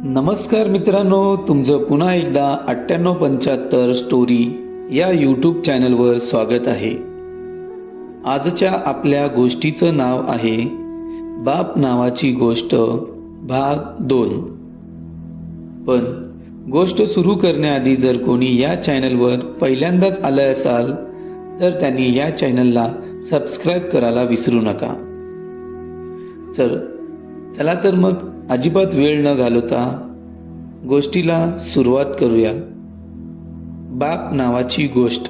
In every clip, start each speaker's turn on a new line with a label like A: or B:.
A: नमस्कार मित्रांनो, तुमचं पुन्हा एकदा 9875 स्टोरी या यूट्यूब चॅनलवर स्वागत आहे. आजच्या आपल्या गोष्टीचं नाव आहे बाप नावाची गोष्ट भाग 2. पण गोष्ट सुरू करण्याआधी जर कोणी या चॅनलवर पहिल्यांदाच आलं असाल तर त्यांनी या चॅनलला सबस्क्राईब करायला विसरू नका. चला तर मग अजिबात वेळ न घालवता गोष्टीला सुरुवात करूया. बाप नावाची गोष्ट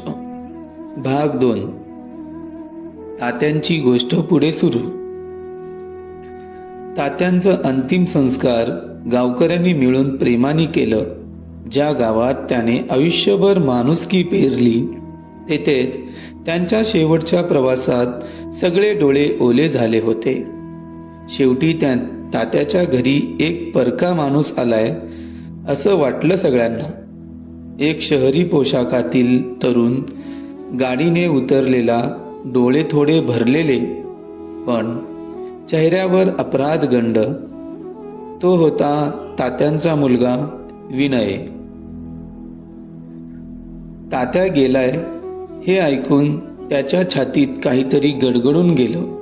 A: भाग 2. तात्यांची गोष्ट पुढे सुरू. तात्यांचं अंतिम संस्कार गावकऱ्यांनी मिळून प्रेमाने केलं. ज्या गावात त्याने आयुष्यभर माणुसकी पेरली तेथेच त्यांच्या शेवटच्या प्रवासात सगळे डोळे ओले झाले होते. शेवटी तात्याच्या घरी एक परका माणूस आलाय असं वाटलं सगळ्यांना. एक शहरी पोशाखातील तरुण, गाडीने उतरलेला, डोळे थोडे भरलेले पण चेहऱ्यावर अपराध गंड. तो होता तात्यांचा मुलगा विनय. तात्या गेलाय हे ऐकून त्याच्या छातीत काहीतरी गडगडून गेलं.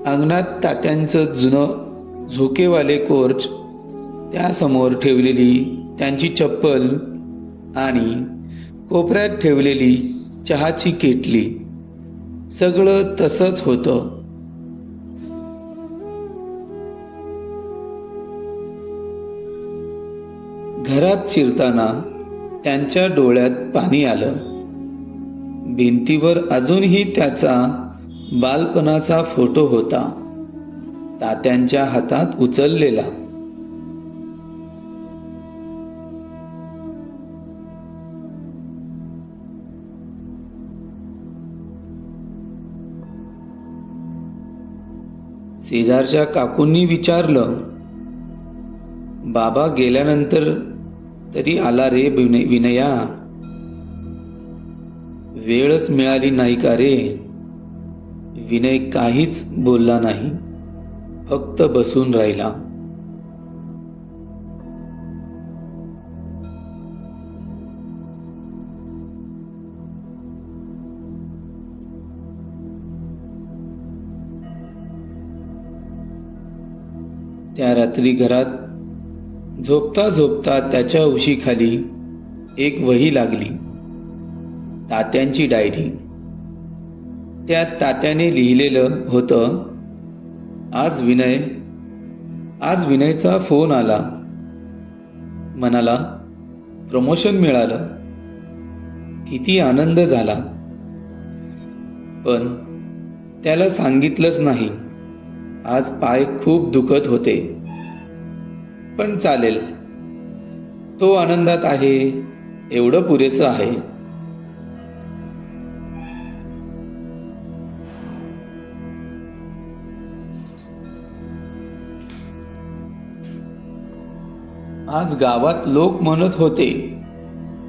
A: अंगणात तात्यांचं जुनं झोकेवाले कोर्च, त्यासमोर ठेवलेली त्यांची चप्पल आणि कोपऱ्यात ठेवलेली चहाची केटली, सगळं तसंच होतं. घरात शिरताना त्यांच्या डोळ्यात पाणी आलं. भिंतीवर अजूनही त्याचा बालपणाचा फोटो होता, तात्यांच्या हातात उचललेला. शेजारच्या काकूंनी विचारलं, बाबा गेल्यानंतर तरी आला रे विनया? वेळच मिळाली नाही का रे? विनय काहीच बोलला नाही, फक्त बसून राहिला. त्या रात्री घरात झोपता झोपता त्याच्या उशीखाली एक वही लागली, तात्यांची डायरी. त्यात तात्याने लिहिलेलं होतं, आज विनयचा फोन आला. म्हणाला प्रमोशन मिळालं. किती आनंद झाला. पण त्याला सांगितलंच नाही. आज पाय खूप दुखत होते. पण चालेल, तो आनंदात आहे एवढं पुरेसं आहे. आज गावात लोक म्हणत होते,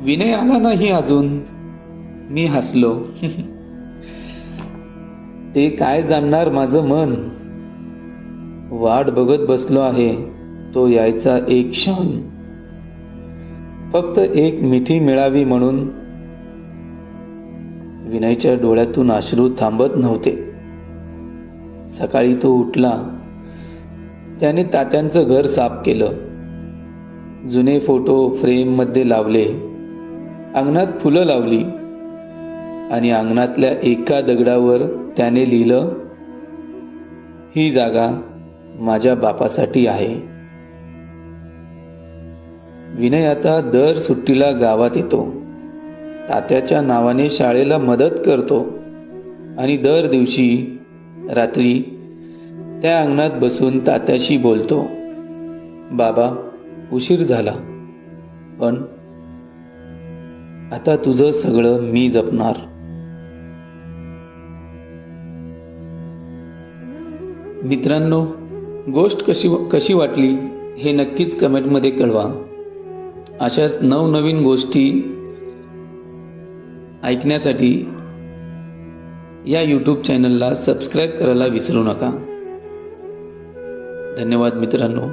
A: विनय आला नाही अजून. मी हसलो. ते काय जाणणार माझं मन. वाट बघत बसलो आहे तो यायचा एक क्षण. फक्त एक मिठी मिळावी म्हणून. विनयच्या डोळ्यातून अश्रू थांबत नव्हते. सकाळी तो उठला. त्याने तात्यांचं घर साफ केलं. जुने फोटो फ्रेम मध्ये लावले. अंगणात फुलं लावली आणि अंगणातल्या एका दगडावर त्याने लिहिलं, ही जागा माझ्या बापासाठी आहे. विनय आता दर सुट्टीला गावात येतो. तात्याच्या नावाने शाळेला मदत करतो आणि दर दिवशी रात्री त्या अंगणात बसून तात्याशी बोलतो. बाबा, उशीर झाला, पण आता तुझं सगळं मी जपणार. मित्रांनो, गोष्ट कशी वाटली हे नक्कीच कमेंटमध्ये कळवा. अशाच नवनवीन गोष्टी ऐकण्यासाठी या यूट्यूब चॅनलला सबस्क्राईब करायला विसरू नका. धन्यवाद मित्रांनो.